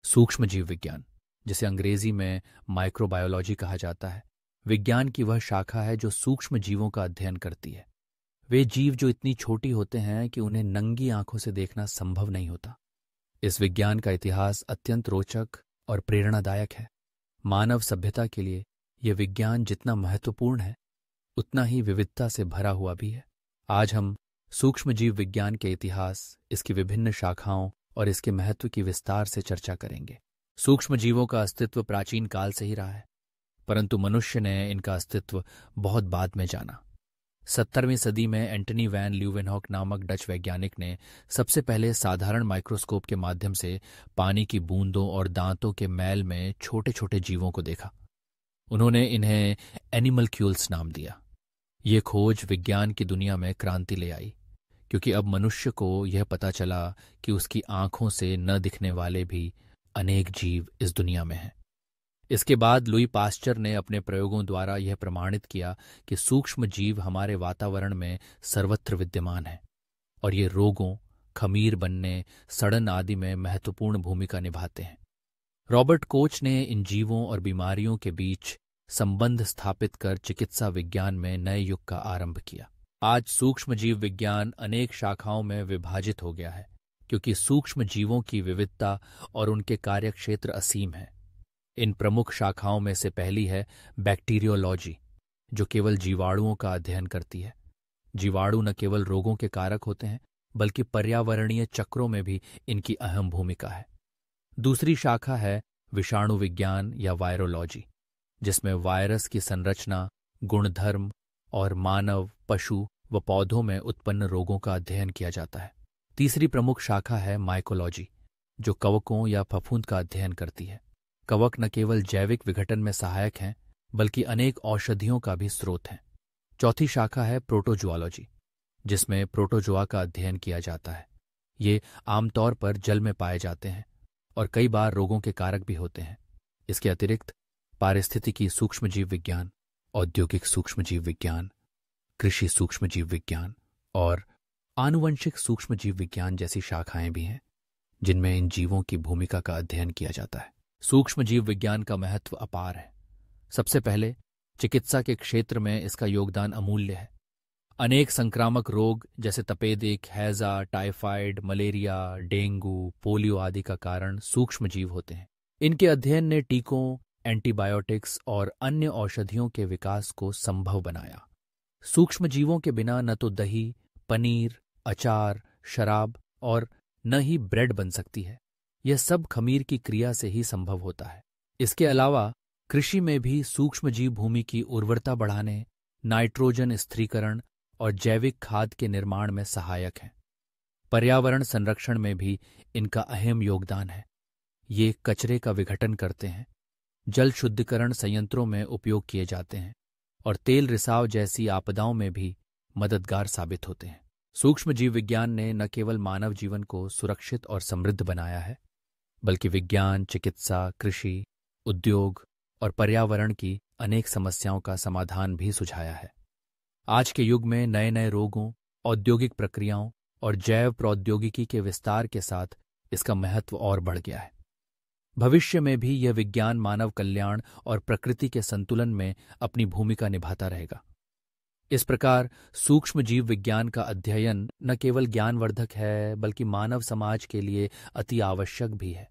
सूक्ष्म जीव विज्ञान, जिसे अंग्रेजी में माइक्रोबायोलॉजी कहा जाता है, विज्ञान की वह शाखा है जो सूक्ष्म जीवों का अध्ययन करती है। वे जीव जो इतनी छोटी होते हैं कि उन्हें नंगी आंखों से देखना संभव नहीं होता। इस विज्ञान का इतिहास अत्यंत रोचक और प्रेरणादायक है। मानव सभ्यता के लिए यह विज्ञान जितना महत्वपूर्ण है, उतना ही विविधता से भरा हुआ भी है। आज हम सूक्ष्म जीव विज्ञान के इतिहास, इसकी विभिन्न शाखाओं और इसके महत्व की विस्तार से चर्चा करेंगे। सूक्ष्म जीवों का अस्तित्व प्राचीन काल से ही रहा है, परंतु मनुष्य ने इनका अस्तित्व बहुत बाद में जाना। 17वीं सदी में एंटनी वैन ल्यूवेनहॉक नामक डच वैज्ञानिक ने सबसे पहले साधारण माइक्रोस्कोप के माध्यम से पानी की बूंदों और दांतों के मैल में छोटे छोटे जीवों को देखा। उन्होंने इन्हें एनिमलक्यूल्स नाम दिया। ये खोज विज्ञान की दुनिया में क्रांति ले आई, क्योंकि अब मनुष्य को यह पता चला कि उसकी आंखों से न दिखने वाले भी अनेक जीव इस दुनिया में हैं। इसके बाद लुई पास्चर ने अपने प्रयोगों द्वारा यह प्रमाणित किया कि सूक्ष्म जीव हमारे वातावरण में सर्वत्र विद्यमान हैं और ये रोगों, खमीर बनने, सड़न आदि में महत्वपूर्ण भूमिका निभाते हैं। रॉबर्ट कोच ने इन जीवों और बीमारियों के बीच संबंध स्थापित कर चिकित्सा विज्ञान में नए युग का आरंभ किया। आज सूक्ष्म जीव विज्ञान अनेक शाखाओं में विभाजित हो गया है, क्योंकि सूक्ष्म जीवों की विविधता और उनके कार्यक्षेत्र असीम है। इन प्रमुख शाखाओं में से पहली है बैक्टीरियोलॉजी, जो केवल जीवाणुओं का अध्ययन करती है। जीवाणु न केवल रोगों के कारक होते हैं, बल्कि पर्यावरणीय चक्रों में भी इनकी अहम भूमिका है। दूसरी शाखा है विषाणु विज्ञान या वायरोलॉजी, जिसमें वायरस की संरचना, गुणधर्म और मानव, पशु व पौधों में उत्पन्न रोगों का अध्ययन किया जाता है। तीसरी प्रमुख शाखा है माइकोलॉजी, जो कवकों या फफूंद का अध्ययन करती है। कवक न केवल जैविक विघटन में सहायक हैं, बल्कि अनेक औषधियों का भी स्रोत हैं। चौथी शाखा है प्रोटोजुआलॉजी, जिसमें प्रोटोजुआ का अध्ययन किया जाता है। ये आमतौर पर जल में पाए जाते हैं और कई बार रोगों के कारक भी होते हैं। इसके अतिरिक्त पारिस्थितिकी सूक्ष्मजीव विज्ञान, औद्योगिक सूक्ष्मजीव विज्ञान, कृषि सूक्ष्मजीव विज्ञान और आनुवंशिक सूक्ष्मजीव विज्ञान जैसी शाखाएं भी हैं, जिनमें इन जीवों की भूमिका का अध्ययन किया जाता है। सूक्ष्मजीव विज्ञान का महत्व अपार है। सबसे पहले चिकित्सा के क्षेत्र में इसका योगदान अमूल्य है। अनेक संक्रामक रोग जैसे तपेदिक, हैजा, टाइफाइड, मलेरिया, डेंगू, पोलियो आदि का कारण सूक्ष्मजीव होते हैं। इनके अध्ययन ने टीकों, एंटीबायोटिक्स और अन्य औषधियों के विकास को संभव बनाया। सूक्ष्मजीवों के बिना न तो दही, पनीर, अचार, शराब और न ही ब्रेड बन सकती है। यह सब खमीर की क्रिया से ही संभव होता है। इसके अलावा कृषि में भी सूक्ष्मजीव भूमि की उर्वरता बढ़ाने, नाइट्रोजन स्थिरीकरण और जैविक खाद के निर्माण में सहायक हैं। पर्यावरण संरक्षण में भी इनका अहम योगदान है। ये कचरे का विघटन करते हैं, जल शुद्धिकरण संयंत्रों में उपयोग किए जाते हैं और तेल रिसाव जैसी आपदाओं में भी मददगार साबित होते हैं। सूक्ष्मजीव विज्ञान ने न केवल मानव जीवन को सुरक्षित और समृद्ध बनाया है, बल्कि विज्ञान, चिकित्सा, कृषि, उद्योग और पर्यावरण की अनेक समस्याओं का समाधान भी सुझाया है। आज के युग में नए नए रोगों, औद्योगिक प्रक्रियाओं और जैव प्रौद्योगिकी के विस्तार के साथ इसका महत्व और बढ़ गया है। भविष्य में भी यह विज्ञान मानव कल्याण और प्रकृति के संतुलन में अपनी भूमिका निभाता रहेगा। इस प्रकार सूक्ष्मजीव विज्ञान का अध्ययन न केवल ज्ञानवर्धक है, बल्कि मानव समाज के लिए अति आवश्यक भी है।